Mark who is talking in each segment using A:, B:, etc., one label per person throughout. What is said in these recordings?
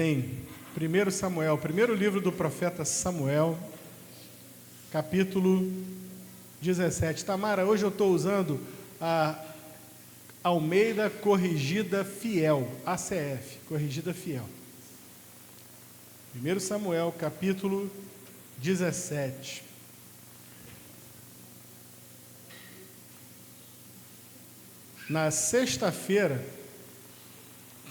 A: Em 1 Samuel, primeiro livro do profeta Samuel, capítulo 17. Tamara, hoje eu estou usando a Almeida Corrigida Fiel, ACF, Corrigida Fiel. 1 Samuel, capítulo 17. Na sexta-feira,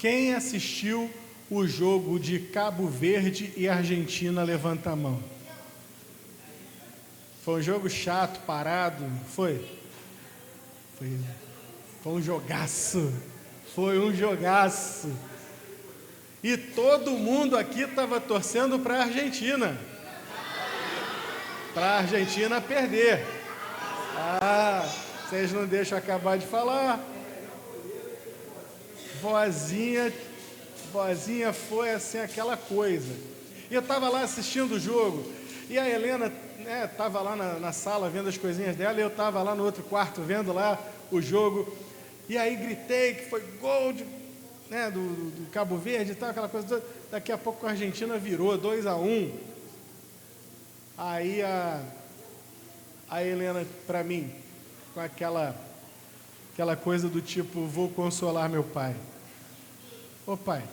A: quem assistiu o jogo de Cabo Verde e Argentina, levanta a mão. Foi um jogo chato, parado, foi um jogaço, foi um jogaço. E todo mundo aqui estava torcendo para a Argentina perder. Vocês não deixam acabar de falar. Vozinha foi assim, aquela coisa. E eu estava lá assistindo o jogo, e a Helena estava lá na sala vendo as coisinhas dela, e eu estava lá no outro quarto vendo lá o jogo, e aí gritei que foi gol do Cabo Verde e tal, aquela coisa toda. Daqui a pouco a Argentina virou 2-1. Aí a Helena, para mim, com aquela coisa do tipo, vou consolar meu pai. Ô pai,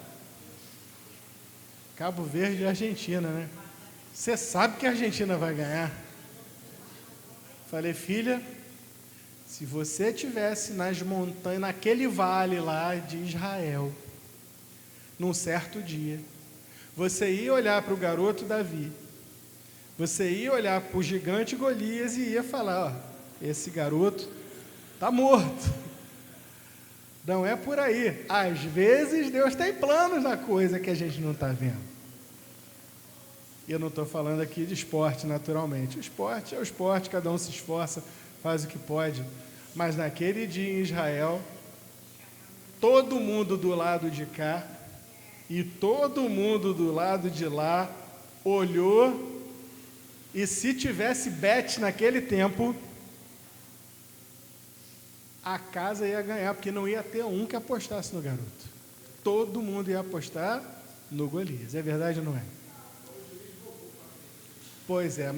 A: Cabo Verde e Argentina, né? Você sabe que a Argentina vai ganhar. Falei, filha, se você estivesse nas montanhas, naquele vale lá de Israel, num certo dia, você ia olhar para o garoto Davi, você ia olhar para o gigante Golias e ia falar, esse garoto está morto. Não é por aí. Às vezes Deus tem planos na coisa que a gente não está vendo. E eu não estou falando aqui de esporte, naturalmente. O esporte é o esporte, cada um se esforça, faz o que pode. Mas naquele dia em Israel, todo mundo do lado de cá e todo mundo do lado de lá olhou, e se tivesse bet naquele tempo, a casa ia ganhar, porque não ia ter um que apostasse no garoto. Todo mundo ia apostar no Golias. É verdade ou não é? Pois é,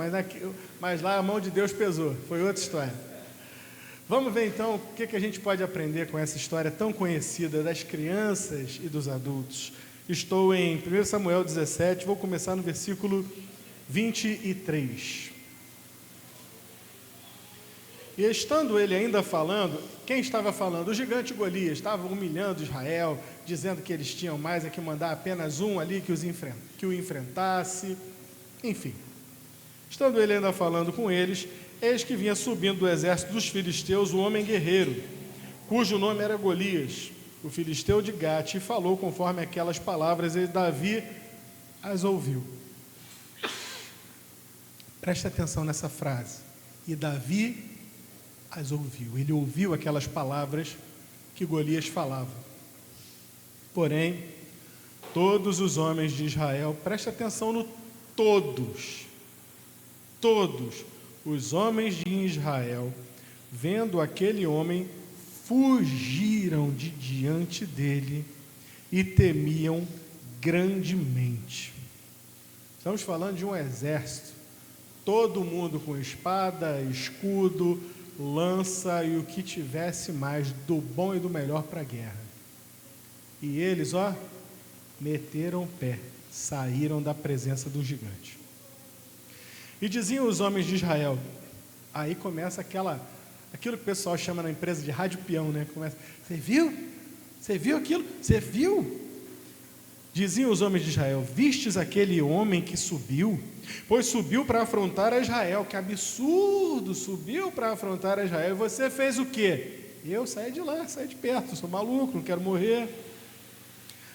A: mas lá a mão de Deus pesou. Foi outra história. Vamos ver então o que a gente pode aprender com essa história tão conhecida das crianças e dos adultos. Estou em 1 Samuel 17, vou começar no versículo 23. E estando ele ainda falando, quem estava falando? O gigante Golias estava humilhando Israel, dizendo que eles tinham mais que mandar apenas um ali que o enfrentasse. Enfim, estando ele ainda falando com eles, eis que vinha subindo do exército dos filisteus o homem guerreiro, cujo nome era Golias, o filisteu de Gate, e falou conforme aquelas palavras, e Davi as ouviu. Preste atenção nessa frase. E Davi as ouviu. Ele ouviu aquelas palavras que Golias falava. Porém, todos os homens de Israel, preste atenção no todos os homens de Israel, vendo aquele homem, fugiram de diante dele e temiam grandemente. Estamos falando de um exército, todo mundo com espada, escudo, lança e o que tivesse mais do bom e do melhor para a guerra. E eles, meteram o pé, saíram da presença do gigante. E diziam os homens de Israel, aí começa aquilo que o pessoal chama na empresa de rádio peão, né? Começa, você viu? Você viu aquilo? Você viu? Diziam os homens de Israel, vistes aquele homem que subiu? Pois subiu para afrontar a Israel. Que absurdo, subiu para afrontar a Israel. E você fez o quê? Eu saí de lá, saí de perto, sou maluco, não quero morrer.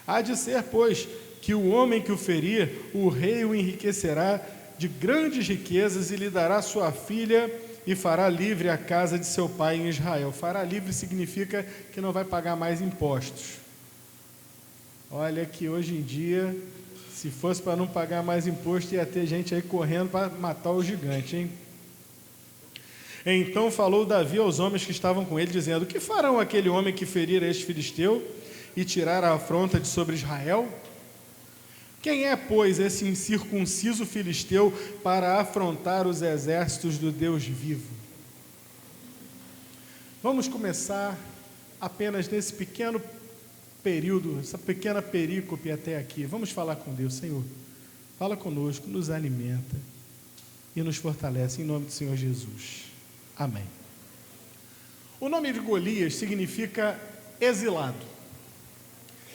A: Há de ser, pois, que o homem que o ferir, o rei o enriquecerá de grandes riquezas e lhe dará sua filha e fará livre a casa de seu pai em Israel. Fará livre significa que não vai pagar mais impostos. Olha que hoje em dia, se fosse para não pagar mais imposto, ia ter gente aí correndo para matar o gigante, hein? Então falou Davi aos homens que estavam com ele, dizendo, que farão aquele homem que ferir este filisteu e tirar a afronta de sobre Israel? Quem é, pois, esse incircunciso filisteu para afrontar os exércitos do Deus vivo? Vamos começar apenas nesse pequeno período, essa pequena perícope até aqui. Vamos falar com Deus. Senhor, fala conosco, nos alimenta e nos fortalece em nome do Senhor Jesus. Amém. O nome de Golias significa exilado.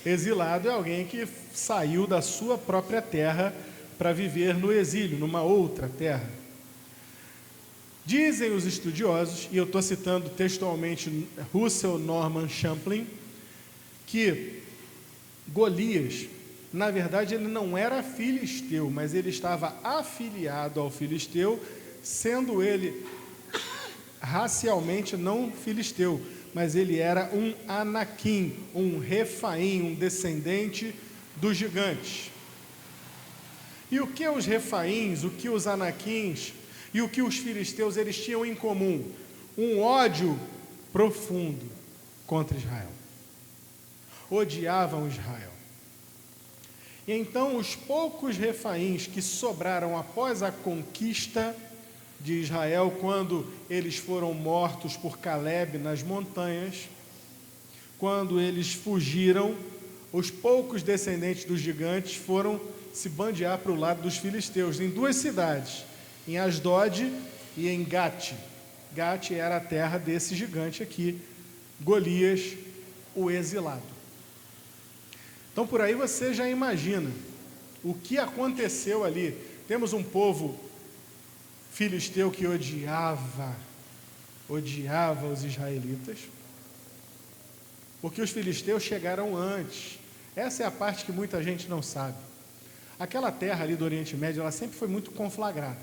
A: Exilado é alguém que saiu da sua própria terra para viver no exílio, numa outra terra. Dizem os estudiosos, e eu estou citando textualmente Russell Norman Champlin, que Golias, na verdade, ele não era filisteu, mas ele estava afiliado ao filisteu, sendo ele racialmente não filisteu, mas ele era um Anaquim, um Refaim, um descendente dos gigantes. E o que os Refaíns, o que os Anaquins e o que os filisteus eles tinham em comum? Um ódio profundo contra Israel. Odiavam Israel. E então os poucos Refaíns que sobraram após a conquista de Israel, quando eles foram mortos por Caleb nas montanhas, quando eles fugiram, os poucos descendentes dos gigantes foram se bandear para o lado dos filisteus, em duas cidades, em Asdod e em Gate. Gate era a terra desse gigante aqui, Golias, o exilado. Então por aí você já imagina o que aconteceu ali. Temos um povo filisteu que odiava os israelitas, porque os filisteus chegaram antes. Essa é a parte que muita gente não sabe. Aquela terra ali do Oriente Médio, ela sempre foi muito conflagrada.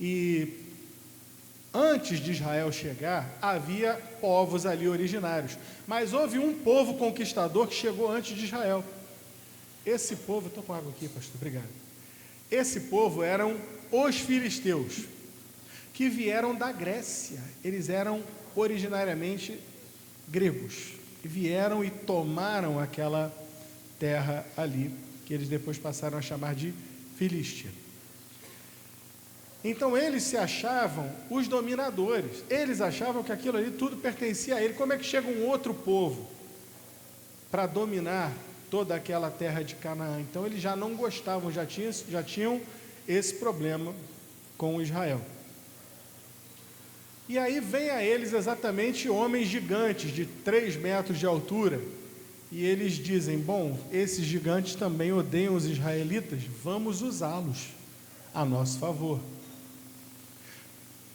A: E antes de Israel chegar, havia povos ali originários, mas houve um povo conquistador que chegou antes de Israel. Esse povo, estou com água aqui, pastor, obrigado. Esse povo eram os filisteus, que vieram da Grécia. Eles eram originariamente gregos, e vieram e tomaram aquela terra ali, que eles depois passaram a chamar de Filístia. Então eles se achavam os dominadores, eles achavam que aquilo ali tudo pertencia a ele. Como é que chega um outro povo para dominar toda aquela terra de Canaã? Então eles já não gostavam, já tinham esse problema com Israel. E aí vem a eles exatamente homens gigantes de 3 metros de altura, e eles dizem: bom, esses gigantes também odeiam os israelitas, vamos usá-los a nosso favor.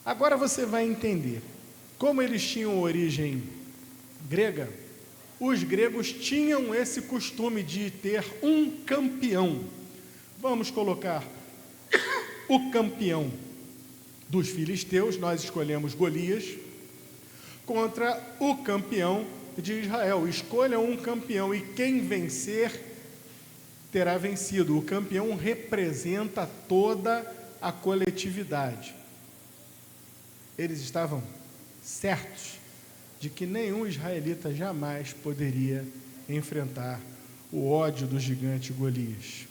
A: Agora você vai entender, como eles tinham origem grega, os gregos tinham esse costume de ter um campeão. Vamos colocar o campeão dos filisteus, nós escolhemos Golias, contra o campeão de Israel. Escolham um campeão e quem vencer terá vencido. O campeão representa toda a coletividade. Eles estavam certos de que nenhum israelita jamais poderia enfrentar o ódio do gigante Golias.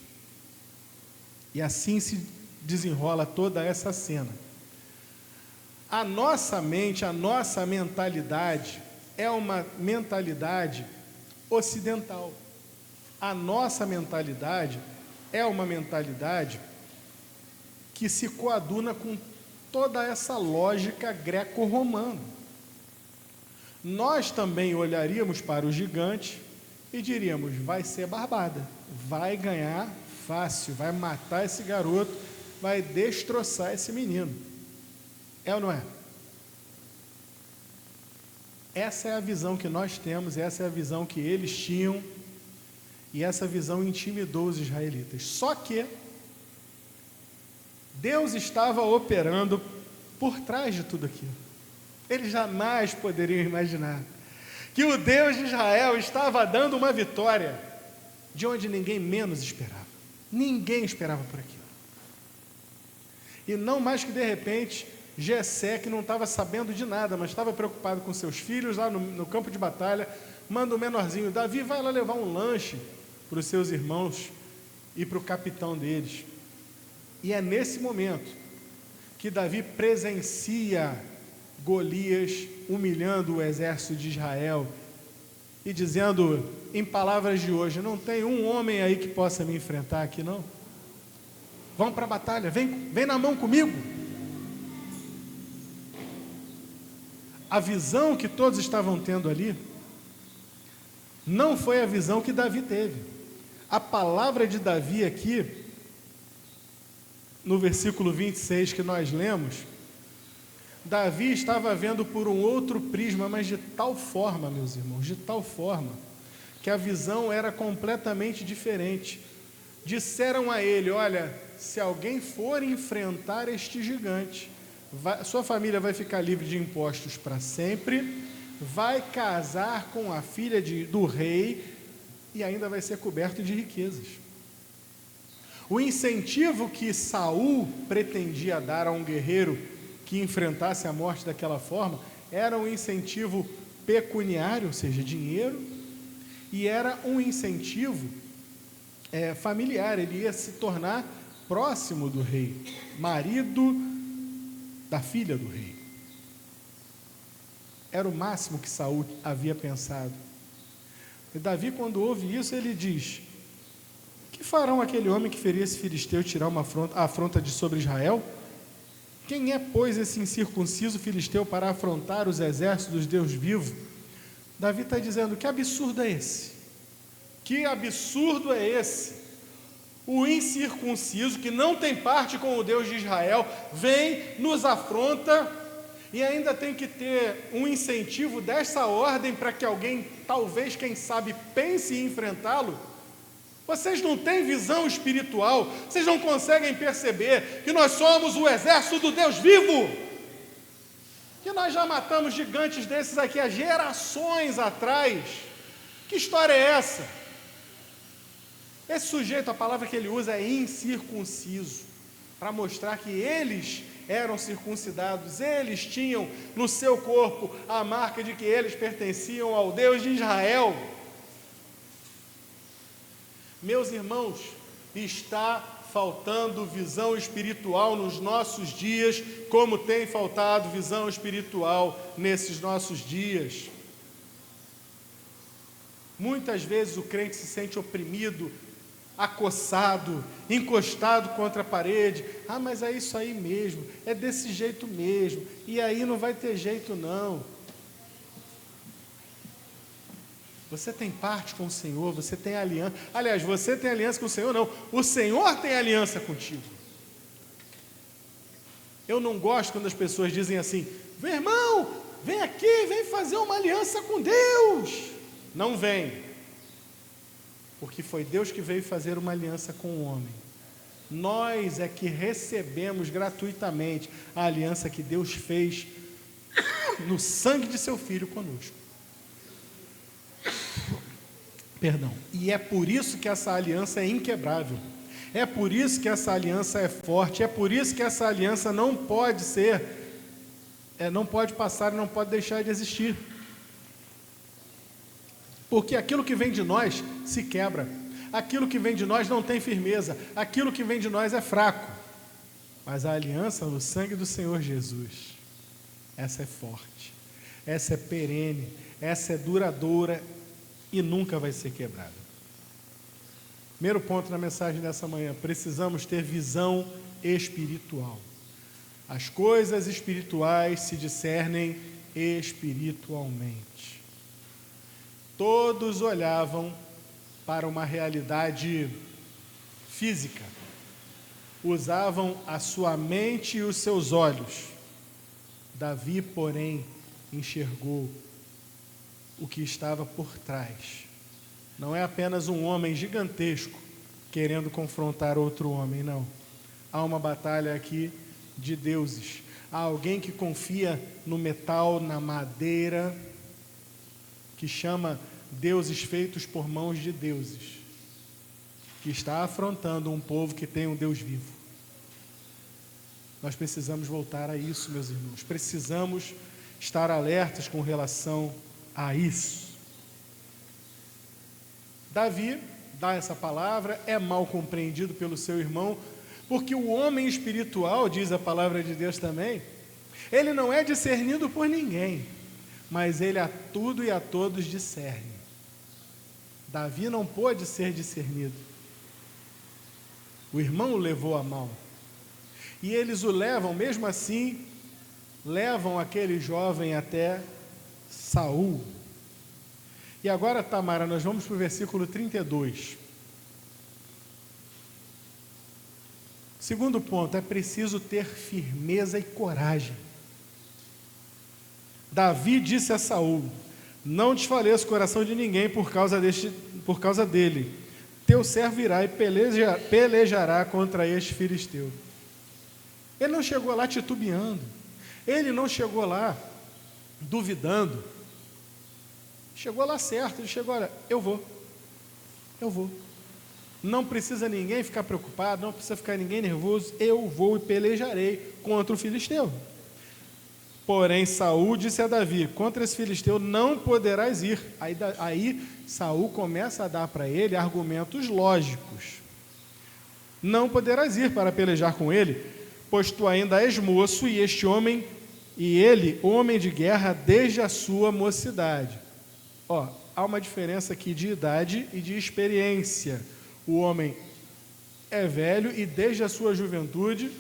A: E assim se desenrola toda essa cena. A nossa mente, a nossa mentalidade é uma mentalidade ocidental. A nossa mentalidade é uma mentalidade que se coaduna com toda essa lógica greco-romana. Nós também olharíamos para o gigante e diríamos: vai ser barbada, vai ganhar fácil, vai matar esse garoto, vai destroçar esse menino. É ou não é? Essa é a visão que nós temos, essa é a visão que eles tinham, e essa visão intimidou os israelitas. Só que Deus estava operando por trás de tudo aquilo. Eles jamais poderiam imaginar que o Deus de Israel estava dando uma vitória de onde ninguém menos esperava. Ninguém esperava por aquilo. E não mais que de repente, Jessé, que não estava sabendo de nada, mas estava preocupado com seus filhos lá no campo de batalha, manda o menorzinho: Davi, vai lá levar um lanche para os seus irmãos e para o capitão deles. E é nesse momento que Davi presencia Golias humilhando o exército de Israel e dizendo, em palavras de hoje, não tem um homem aí que possa me enfrentar aqui não. Vamos para a batalha, vem na mão comigo. A visão que todos estavam tendo ali não foi a visão que Davi teve. A palavra de Davi aqui, no versículo 26 que nós lemos, Davi estava vendo por um outro prisma, mas de tal forma, meus irmãos, de tal forma, que a visão era completamente diferente. Disseram a ele, olha, se alguém for enfrentar este gigante, sua família vai ficar livre de impostos para sempre, vai casar com a filha do rei e ainda vai ser coberto de riquezas. O incentivo que Saul pretendia dar a um guerreiro que enfrentasse a morte daquela forma era um incentivo pecuniário, ou seja, dinheiro, e era um incentivo familiar. Ele ia se tornar próximo do rei, marido da filha do rei. Era o máximo que Saul havia pensado. E Davi, quando ouve isso, ele diz, que farão aquele homem que feria esse filisteu e tirar a afronta de sobre Israel? Quem é, pois, esse incircunciso filisteu para afrontar os exércitos dos Deus vivo? Davi está dizendo, que absurdo é esse? Que absurdo é esse? O incircunciso, que não tem parte com o Deus de Israel, vem, nos afronta, e ainda tem que ter um incentivo dessa ordem para que alguém, talvez, quem sabe, pense em enfrentá-lo. Vocês não têm visão espiritual, vocês não conseguem perceber que nós somos o exército do Deus vivo, que nós já matamos gigantes desses aqui há gerações atrás. Que história é essa? Esse sujeito, a palavra que ele usa é incircunciso, para mostrar que eles eram circuncidados, eles tinham no seu corpo a marca de que eles pertenciam ao Deus de Israel. Meus irmãos, está faltando visão espiritual nos nossos dias, como tem faltado visão espiritual nesses nossos dias. Muitas vezes o crente se sente oprimido, acossado, encostado contra a parede. Ah, mas é isso aí mesmo, é desse jeito mesmo, e aí não vai ter jeito não. Você tem parte com o Senhor, você tem aliança. Aliás, você tem aliança com o Senhor, não. O Senhor tem aliança contigo. Eu não gosto quando as pessoas dizem assim, meu irmão, vem aqui, vem fazer uma aliança com Deus. Não vem. Porque foi Deus que veio fazer uma aliança com o homem. Nós é que recebemos gratuitamente a aliança que Deus fez no sangue de seu Filho conosco. Perdão. E é por isso que essa aliança é inquebrável. É por isso que essa aliança é forte. É por isso que essa aliança não pode não pode passar e não pode deixar de existir. Porque aquilo que vem de nós se quebra. Aquilo que vem de nós não tem firmeza. Aquilo que vem de nós é fraco. Mas a aliança no sangue do Senhor Jesus, essa é forte. Essa é perene. Essa é duradoura. E nunca vai ser quebrada. Primeiro ponto na mensagem dessa manhã, precisamos ter visão espiritual. As coisas espirituais se discernem espiritualmente. Todos olhavam para uma realidade física, usavam a sua mente e os seus olhos. Davi, porém, enxergou o que estava por trás. Não é apenas um homem gigantesco querendo confrontar outro homem, não. Há uma batalha aqui de deuses. Há alguém que confia no metal, na madeira, que chama deuses feitos por mãos de deuses, que está afrontando um povo que tem um Deus vivo. Nós precisamos voltar a isso, meus irmãos. Precisamos estar alertas com relação a isso. Davi dá essa palavra, é mal compreendido pelo seu irmão, porque o homem espiritual, diz a palavra de Deus também, ele não é discernido por ninguém, mas ele a tudo e a todos discerne. Davi não pôde ser discernido. O irmão o levou a mal. E eles o levam, mesmo assim, levam aquele jovem até Saul. E agora, Tamara, nós vamos para o versículo 32. Segundo ponto, é preciso ter firmeza e coragem. Davi disse a Saul: não desfaleça o coração de ninguém por causa dele. Teu servo irá e pelejará contra este filisteu. Ele não chegou lá titubeando. Ele não chegou lá duvidando. Chegou lá certo. Ele chegou, olha, eu vou. Não precisa ninguém ficar preocupado, não precisa ficar ninguém nervoso. Eu vou e pelejarei contra o filisteu. Porém, Saul disse a Davi: contra esse filisteu não poderás ir. Aí Saul começa a dar para ele argumentos lógicos. Não poderás ir para pelejar com ele, pois tu ainda és moço, e ele, homem de guerra, desde a sua mocidade. Há uma diferença aqui de idade e de experiência. O homem é velho e desde a sua juventude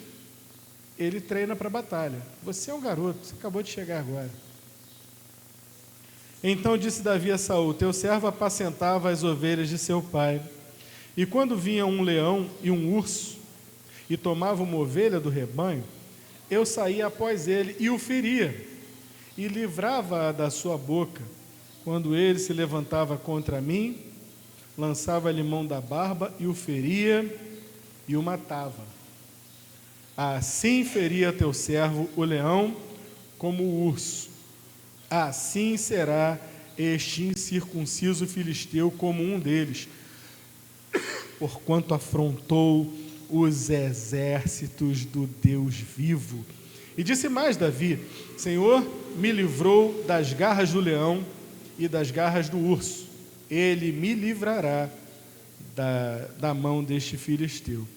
A: ele treina para a batalha. Você é um garoto, você acabou de chegar agora. Então disse Davi a Saul: teu servo apacentava as ovelhas de seu pai, e quando vinha um leão e um urso, e tomava uma ovelha do rebanho, eu saía após ele e o feria, e livrava-a da sua boca. Quando ele se levantava contra mim, lançava-lhe mão da barba e o feria e o matava. Assim feria teu servo o leão como o urso. Assim será este incircunciso filisteu como um deles, porquanto afrontou os exércitos do Deus vivo. E disse mais Davi: Senhor me livrou das garras do leão e das garras do urso. Ele me livrará da mão deste filisteu.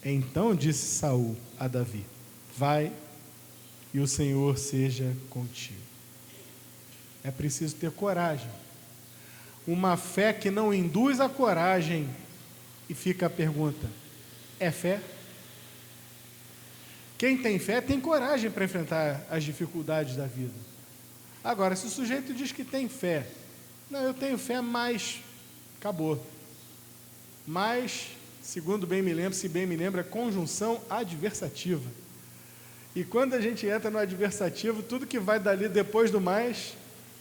A: Então disse Saul a Davi: vai e o Senhor seja contigo. É preciso ter coragem. Uma fé que não induz a coragem. E fica a pergunta: é fé? Quem tem fé tem coragem para enfrentar as dificuldades da vida. Agora, se o sujeito diz que tem fé, não, eu tenho fé, mas acabou. Mas, segundo bem me lembro, é conjunção adversativa. E quando a gente entra no adversativo, tudo que vai dali depois do mais,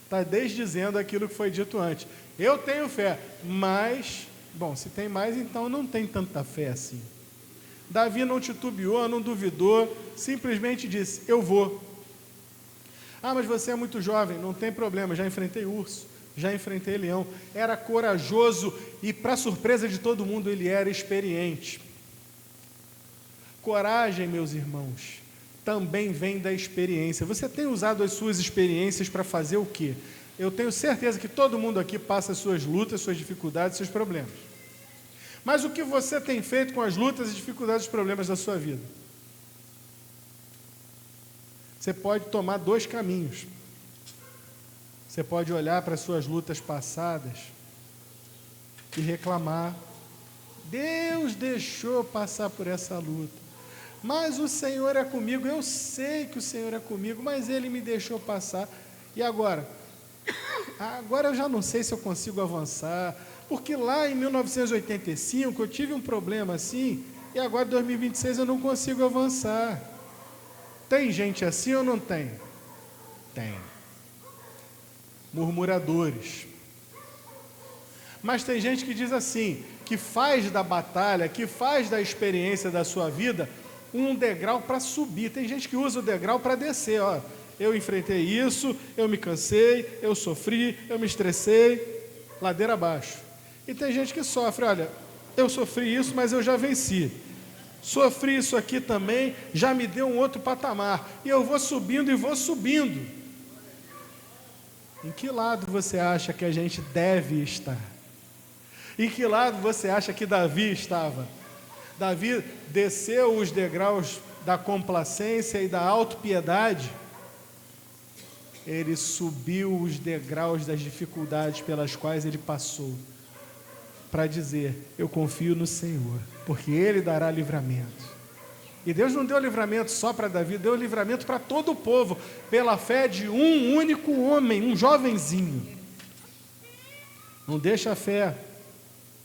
A: está desdizendo aquilo que foi dito antes. Eu tenho fé, mas, bom, se tem mais, então não tem tanta fé assim. Davi não titubeou, não duvidou, simplesmente disse: eu vou. Ah, mas você é muito jovem, não tem problema, já enfrentei urso, já enfrentei leão. Era corajoso e, para surpresa de todo mundo, ele era experiente. Coragem, meus irmãos, também vem da experiência. Você tem usado as suas experiências para fazer o quê? Eu tenho certeza que todo mundo aqui passa as suas lutas, suas dificuldades, seus problemas. Mas o que você tem feito com as lutas, as dificuldades e os problemas da sua vida? Você pode tomar dois caminhos. Você pode olhar para as suas lutas passadas e reclamar: Deus deixou passar por essa luta, mas o Senhor é comigo. Eu sei que o Senhor é comigo, mas Ele me deixou passar. E agora? Agora eu já não sei se eu consigo avançar, porque lá em 1985 eu tive um problema assim, e agora em 2026 eu não consigo avançar. Tem gente assim ou não tem? Tem. Murmuradores. Mas tem gente que diz assim, que faz da batalha, que faz da experiência da sua vida um degrau para subir. Tem gente que usa o degrau para descer. Eu enfrentei isso, eu me cansei, eu sofri, eu me estressei, ladeira abaixo. E tem gente que sofre: olha, eu sofri isso, mas eu já venci. Sofri isso aqui também, já me deu um outro patamar. E eu vou subindo e vou subindo. Em que lado você acha que a gente deve estar? Em que lado você acha que Davi estava? Davi desceu os degraus da complacência e da autopiedade? Ele subiu os degraus das dificuldades pelas quais ele passou, para dizer: eu confio no Senhor, porque Ele dará livramento. E Deus não deu livramento só para Davi, deu livramento para todo o povo, pela fé de um único homem, um jovenzinho. Não deixa a fé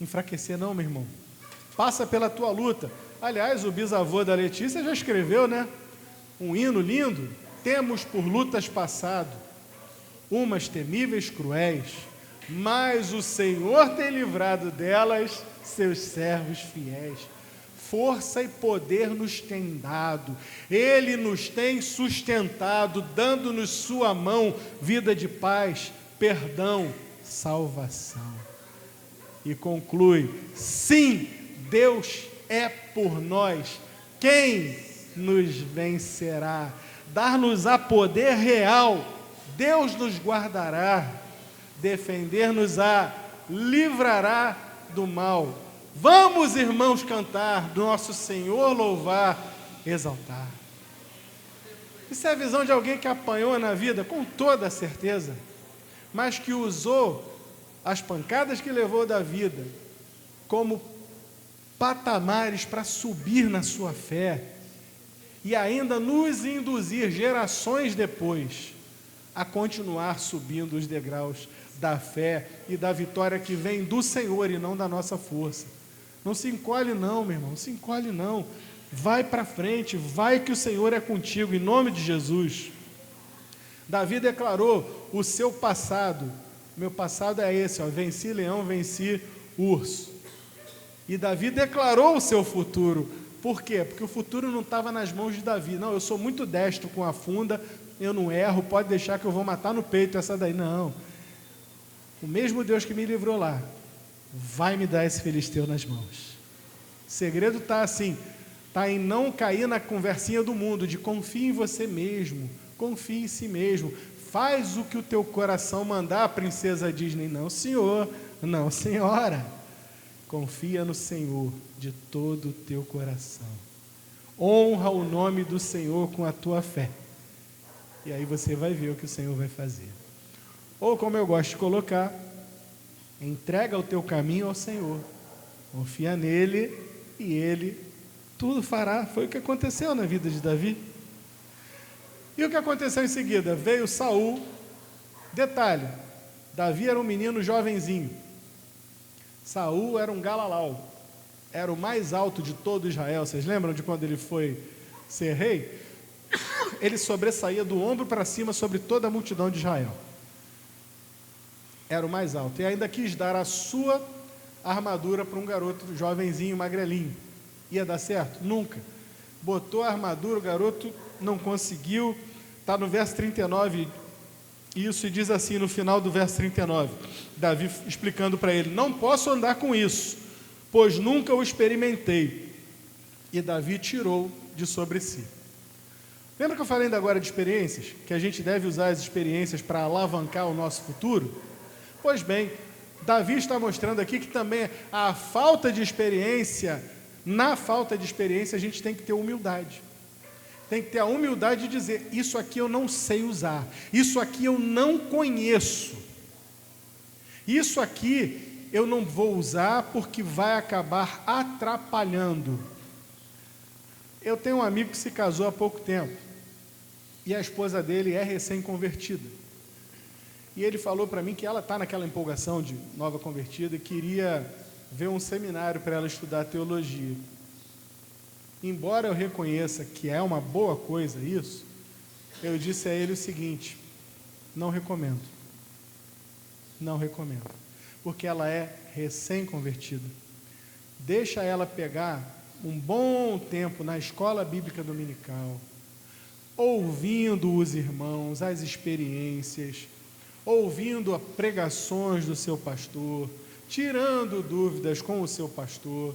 A: enfraquecer não, meu irmão. Passa pela tua luta. Aliás, o bisavô da Letícia já escreveu, né? Um hino lindo. Temos por lutas passado, umas temíveis cruéis, mas o Senhor tem livrado delas seus servos fiéis. Força e poder nos tem dado, Ele nos tem sustentado, dando-nos sua mão, vida de paz, perdão, salvação. E conclui: sim, Deus é por nós, quem nos vencerá? Dar-nos-á poder real, Deus nos guardará, defender-nos-á, livrará do mal. Vamos, irmãos, cantar, do nosso Senhor louvar, exaltar. Isso é a visão de alguém que apanhou na vida, com toda certeza, mas que usou as pancadas que levou da vida como patamares para subir na sua fé e ainda nos induzir, gerações depois, a continuar subindo os degraus da fé e da vitória que vem do Senhor e não da nossa força. Não se encolhe não, meu irmão, não se encolhe não. Vai para frente, vai que o Senhor é contigo, em nome de Jesus. Davi declarou o seu passado. Meu passado é esse, ó, venci leão, venci urso. E Davi declarou o seu futuro. Por quê? Porque o futuro não estava nas mãos de Davi. Não, eu sou muito destro com a funda, eu não erro, pode deixar que eu vou matar no peito essa daí. Não. O mesmo Deus que me livrou lá, vai me dar esse filisteu nas mãos. O segredo está assim, está em não cair na conversinha do mundo, de confie em você mesmo, confie em si mesmo, faz o que o teu coração mandar, princesa Disney. Não, senhor, não, senhora. Confia no Senhor de todo o teu coração. Honra o nome do Senhor com a tua fé. E aí você vai ver o que o Senhor vai fazer. Ou, como eu gosto de colocar, entrega o teu caminho ao Senhor. Confia nele e ele tudo fará. Foi o que aconteceu na vida de Davi. E o que aconteceu em seguida? Veio Saul. Detalhe, Davi era um menino jovenzinho. Saul era um galalau, era o mais alto de todo Israel. Vocês lembram de quando ele foi ser rei? Ele sobressaía do ombro para cima sobre toda a multidão de Israel. Era o mais alto. E ainda quis dar a sua armadura para um garoto jovenzinho, magrelinho. Ia dar certo? Nunca. Botou a armadura, o garoto não conseguiu. Está no verso 39. Isso, e diz assim no final do verso 39, Davi explicando para ele: não posso andar com isso, pois nunca o experimentei. E Davi tirou de sobre si. Lembra que eu falei ainda agora de experiências? Que a gente deve usar as experiências para alavancar o nosso futuro? Pois bem, Davi está mostrando aqui que também a falta de experiência, na falta de experiência a gente tem que ter humildade. Tem que ter a humildade de dizer: isso aqui eu não sei usar, isso aqui eu não conheço, isso aqui eu não vou usar porque vai acabar atrapalhando. Eu tenho um amigo que se casou há pouco tempo, e a esposa dele é recém-convertida, e ele falou para mim que ela está naquela empolgação de nova convertida e queria ver um seminário para ela estudar teologia. Embora eu reconheça que é uma boa coisa isso, eu disse a ele o seguinte: não recomendo. Não recomendo. Porque ela é recém-convertida. Deixa ela pegar um bom tempo na escola bíblica dominical, ouvindo os irmãos, as experiências, ouvindo as pregações do seu pastor, tirando dúvidas com o seu pastor.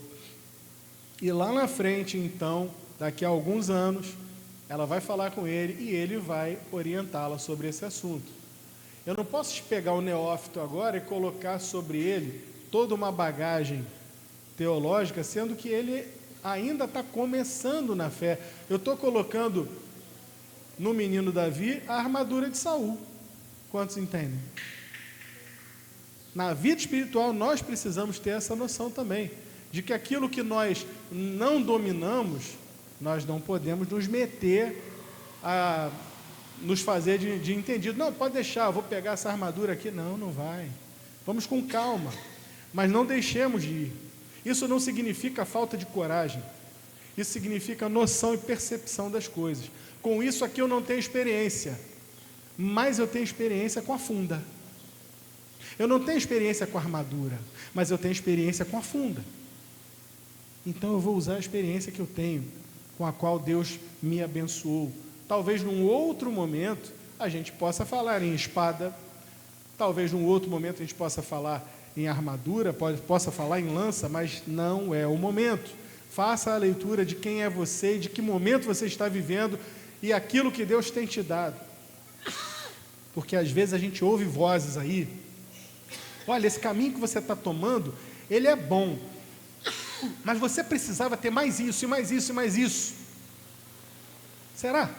A: E lá na frente, então, daqui a alguns anos, ela vai falar com ele e ele vai orientá-la sobre esse assunto. Eu não posso pegar o neófito agora e colocar sobre ele toda uma bagagem teológica, sendo que ele ainda está começando na fé. Eu estou colocando no menino Davi a armadura de Saul. Quantos entendem? Na vida espiritual nós precisamos ter essa noção também, de que aquilo que nós não dominamos, nós não podemos nos meter a nos fazer de entendido. Não, pode deixar, vou pegar essa armadura aqui. Não, não vai. Vamos com calma, mas não deixemos de ir. Isso não significa falta de coragem. Isso significa noção e percepção das coisas. Com isso aqui eu não tenho experiência, mas eu tenho experiência com a funda. Eu não tenho experiência com a armadura, mas eu tenho experiência com a funda. Então eu vou usar a experiência que eu tenho, com a qual Deus me abençoou. Talvez num outro momento a gente possa falar em espada, talvez num outro momento a gente possa falar em armadura, possa falar em lança, mas não é o momento. Faça a leitura de quem é você e de que momento você está vivendo e aquilo que Deus tem te dado. Porque às vezes a gente ouve vozes aí, olha, esse caminho que você está tomando, ele é bom, mas você precisava ter mais isso, e mais isso, e mais isso. Será?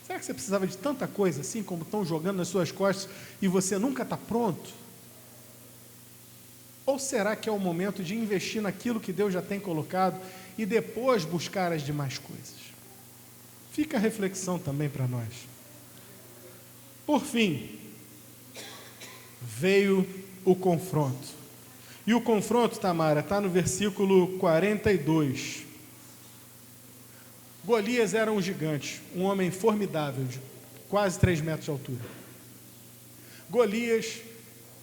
A: Será que você precisava de tanta coisa assim, como estão jogando nas suas costas, e você nunca está pronto? Ou será que é o momento de investir naquilo que Deus já tem colocado, e depois buscar as demais coisas? Fica a reflexão também para nós. Por fim, veio o confronto. E o confronto, Tamara, está no versículo 42. Golias era um gigante, um homem formidável, de quase 3 metros de altura. Golias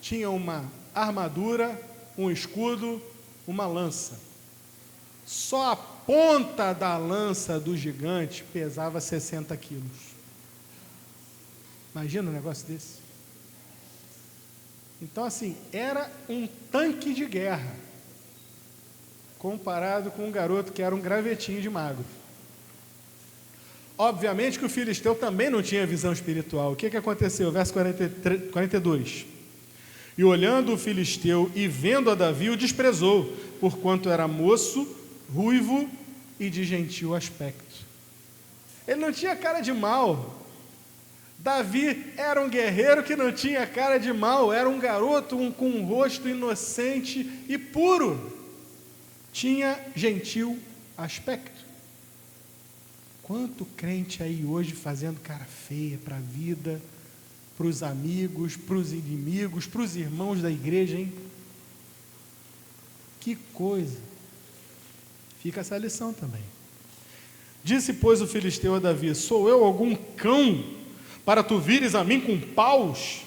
A: tinha uma armadura, um escudo, uma lança. Só a ponta da lança do gigante pesava 60 quilos. Imagina um negócio desse. Então, assim, era um tanque de guerra, comparado com um garoto que era um gravetinho de magro. Obviamente que o filisteu também não tinha visão espiritual. O que aconteceu? Verso 42. E olhando o filisteu e vendo a Davi, o desprezou, porquanto era moço, ruivo e de gentil aspecto. Ele não tinha cara de mal. Davi era um guerreiro que não tinha cara de mal, era um garoto com um rosto inocente e puro. Tinha gentil aspecto. Quanto crente aí hoje fazendo cara feia para a vida, para os amigos, para os inimigos, para os irmãos da igreja, hein? Que coisa! Fica essa lição também. Disse, pois, o filisteu a Davi: sou eu algum cão para tu vires a mim com paus?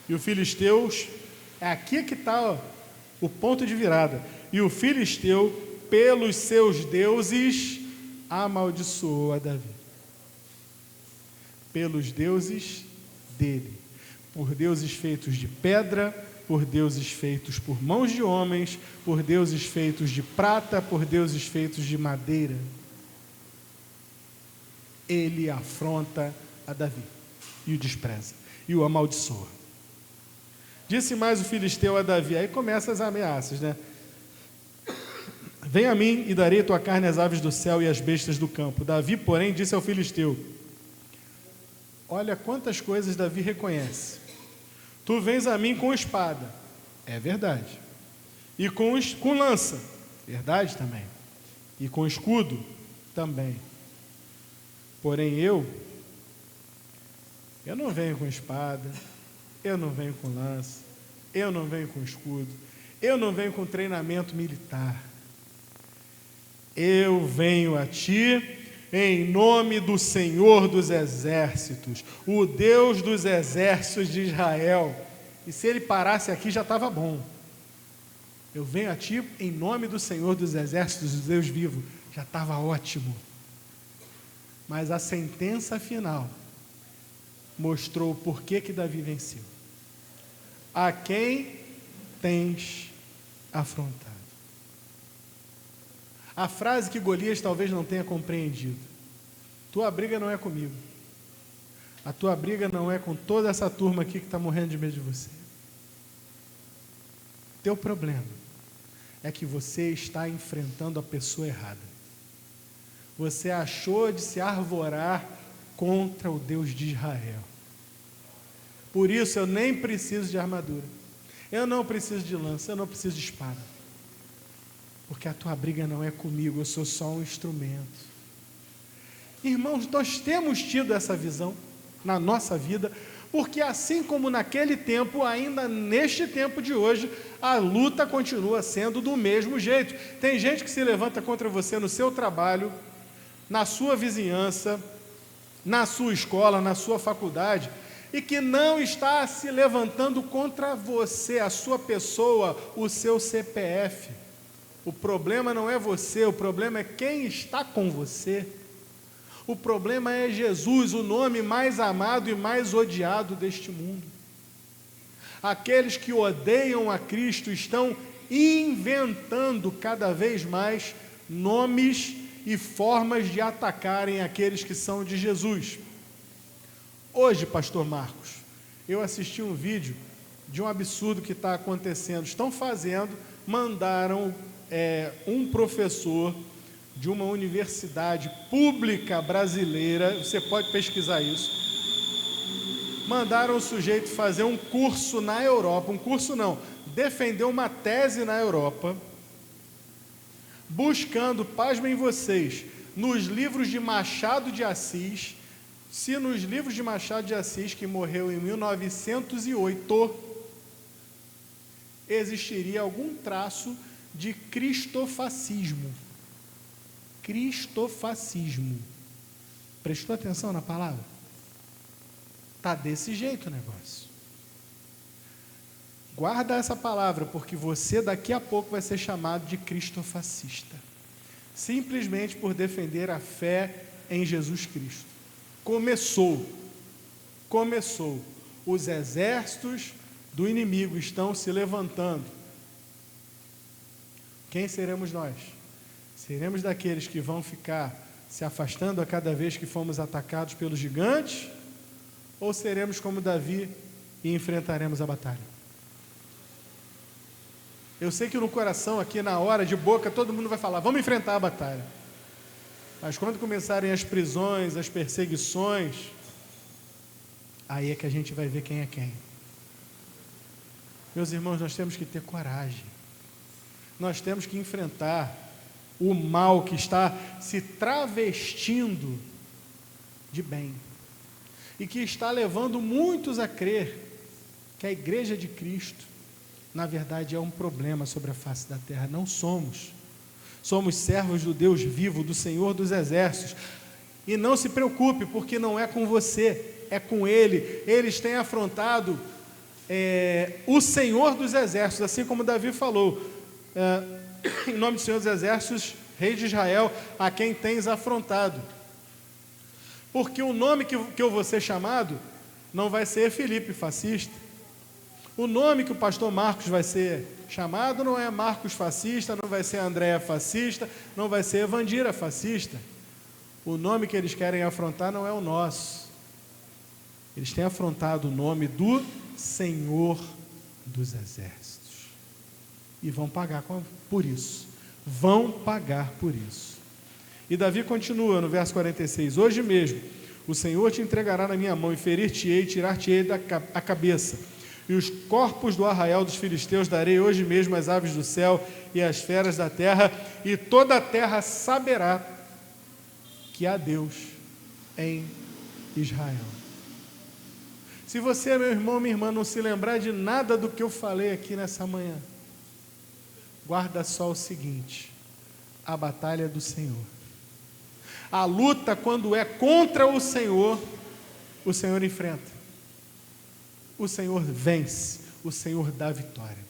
A: E o filisteu, é aqui que está o ponto de virada. E o filisteu, pelos seus deuses, amaldiçoou a Davi. Pelos deuses dele, por deuses feitos de pedra, por deuses feitos por mãos de homens, por deuses feitos de prata, por deuses feitos de madeira. Ele afronta a Davi e o despreza, e o amaldiçoa. Disse mais o filisteu a Davi, aí começam as ameaças, né? Vem a mim e darei tua carne às aves do céu e às bestas do campo. Davi, porém, disse ao filisteu, olha quantas coisas Davi reconhece. Tu vens a mim com espada, é verdade, e com lança, verdade também, e com escudo, também. Porém eu não venho com espada, eu não venho com lança, eu não venho com escudo, eu não venho com treinamento militar. Eu venho a ti em nome do Senhor dos Exércitos, o Deus dos exércitos de Israel. E se ele parasse aqui já estava bom. Eu venho a ti em nome do Senhor dos Exércitos, do Deus vivo. Já estava ótimo. Mas a sentença final mostrou o porquê que Davi venceu. A quem tens afrontado? A frase que Golias talvez não tenha compreendido. Tua briga não é comigo. A tua briga não é com toda essa turma aqui que está morrendo de medo de você. Teu problema é que você está enfrentando a pessoa errada. Você achou de se arvorar contra o Deus de Israel. Por isso eu nem preciso de armadura. Eu não preciso de lança, eu não preciso de espada. Porque a tua briga não é comigo, eu sou só um instrumento. Irmãos, nós temos tido essa visão na nossa vida, porque assim como naquele tempo, ainda neste tempo de hoje, a luta continua sendo do mesmo jeito. Tem gente que se levanta contra você no seu trabalho, na sua vizinhança, na sua escola, na sua faculdade, e que não está se levantando contra você, a sua pessoa, o seu CPF. O problema não é você, o problema é quem está com você. O problema é Jesus, o nome mais amado e mais odiado deste mundo. Aqueles que odeiam a Cristo estão inventando cada vez mais nomes e formas de atacarem aqueles que são de Jesus. Hoje, pastor Marcos, eu assisti um vídeo de um absurdo que está acontecendo. Mandaram um professor de uma universidade pública brasileira, você pode pesquisar isso, mandaram o sujeito fazer um curso na Europa, defender uma tese na Europa, buscando, pasmem vocês, nos livros de Machado de Assis, se nos livros de Machado de Assis, que morreu em 1908, existiria algum traço de cristofascismo. Cristofascismo. Prestou atenção na palavra? Está desse jeito o negócio. Guarda essa palavra, porque você daqui a pouco vai ser chamado de cristofascista. Simplesmente por defender a fé em Jesus Cristo. Começou. Os exércitos do inimigo estão se levantando. Quem seremos nós? Seremos daqueles que vão ficar se afastando a cada vez que fomos atacados pelos gigantes? Ou seremos como Davi e enfrentaremos a batalha? Eu sei que no coração, aqui na hora, de boca, todo mundo vai falar, vamos enfrentar a batalha. Mas quando começarem as prisões, as perseguições, aí é que a gente vai ver quem é quem. Meus irmãos, nós temos que ter coragem. Nós temos que enfrentar o mal que está se travestindo de bem e que está levando muitos a crer que a igreja de Cristo, na verdade, é um problema sobre a face da terra. Não somos. Somos servos do Deus vivo, do Senhor dos Exércitos. E não se preocupe, porque não é com você, é com Ele. Eles têm afrontado o Senhor dos Exércitos, assim como Davi falou, em nome do Senhor dos Exércitos, Rei de Israel, a quem tens afrontado. Porque o nome que eu vou ser chamado não vai ser Felipe fascista. O nome que o pastor Marcos vai ser chamado não é Marcos fascista, não vai ser Andréa fascista, não vai ser Evandira fascista. O nome que eles querem afrontar não é o nosso. Eles têm afrontado o nome do Senhor dos Exércitos. E vão pagar por isso. Vão pagar por isso. E Davi continua no verso 46. Hoje mesmo o Senhor te entregará na minha mão e ferir-te-ei e tirar-te-ei a cabeça. E os corpos do arraial dos filisteus darei hoje mesmo às aves do céu e às feras da terra, e toda a terra saberá que há Deus em Israel. Se você, meu irmão, minha irmã, não se lembrar de nada do que eu falei aqui nessa manhã, guarda só o seguinte: a batalha é do Senhor. A luta, quando é contra o Senhor enfrenta. O Senhor vence, o Senhor dá vitória.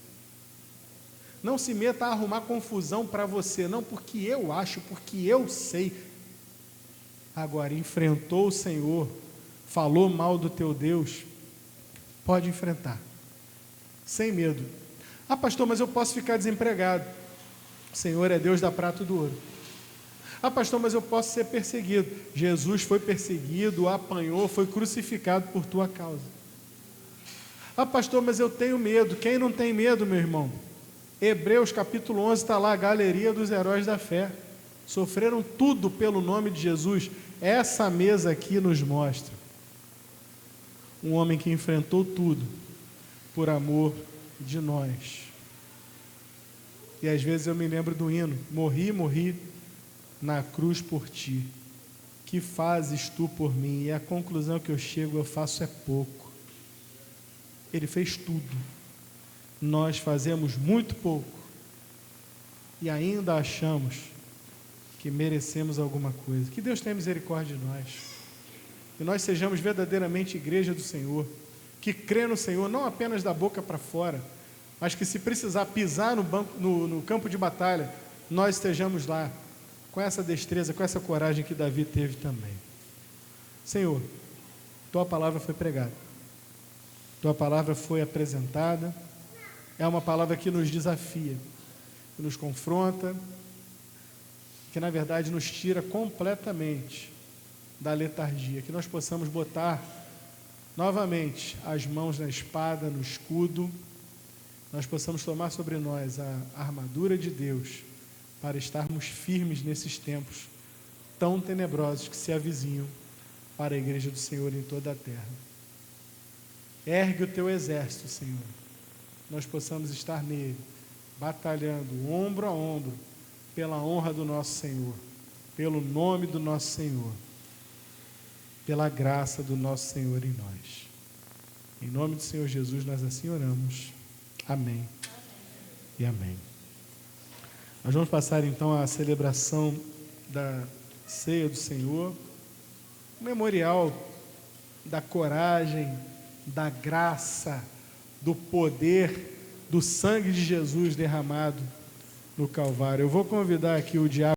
A: Não se meta a arrumar confusão para você, não porque eu acho, porque eu sei. Agora, enfrentou o Senhor, falou mal do teu Deus, pode enfrentar, sem medo. Ah, pastor, mas eu posso ficar desempregado. O Senhor é Deus da prata e do ouro. Ah, pastor, mas eu posso ser perseguido. Jesus foi perseguido, apanhou, foi crucificado por tua causa. Ah, pastor, mas eu tenho medo. Quem não tem medo, meu irmão? Hebreus capítulo 11 está lá, a galeria dos heróis da fé. Sofreram tudo pelo nome de Jesus. Essa mesa aqui nos mostra um homem que enfrentou tudo por amor de nós. E às vezes eu me lembro do hino: morri na cruz por ti. Que fazes tu por mim? E a conclusão que eu chego, eu faço é pouco. Ele fez tudo. Nós fazemos muito pouco. E ainda achamos que merecemos alguma coisa. Que Deus tenha misericórdia de nós. Que nós sejamos verdadeiramente igreja do Senhor. Que crê no Senhor, não apenas da boca para fora, mas que se precisar pisar no campo de batalha, nós estejamos lá, com essa destreza, com essa coragem que Davi teve também. Senhor, Tua palavra foi pregada, Tua palavra foi apresentada, é uma palavra que nos desafia, que nos confronta, que na verdade nos tira completamente da letargia, que nós possamos botar novamente as mãos na espada, no escudo, nós possamos tomar sobre nós a armadura de Deus, para estarmos firmes nesses tempos tão tenebrosos que se avizinham para a igreja do Senhor em toda a terra. Ergue o teu exército, Senhor, nós possamos estar nele, batalhando ombro a ombro, pela honra do nosso Senhor, pelo nome do nosso Senhor, pela graça do nosso Senhor em nós. Em nome do Senhor Jesus nós assim oramos. Amém e amém. Nós vamos passar então à celebração da ceia do Senhor, um memorial da coragem, da graça, do poder, do sangue de Jesus derramado no Calvário. Eu vou convidar aqui o diácono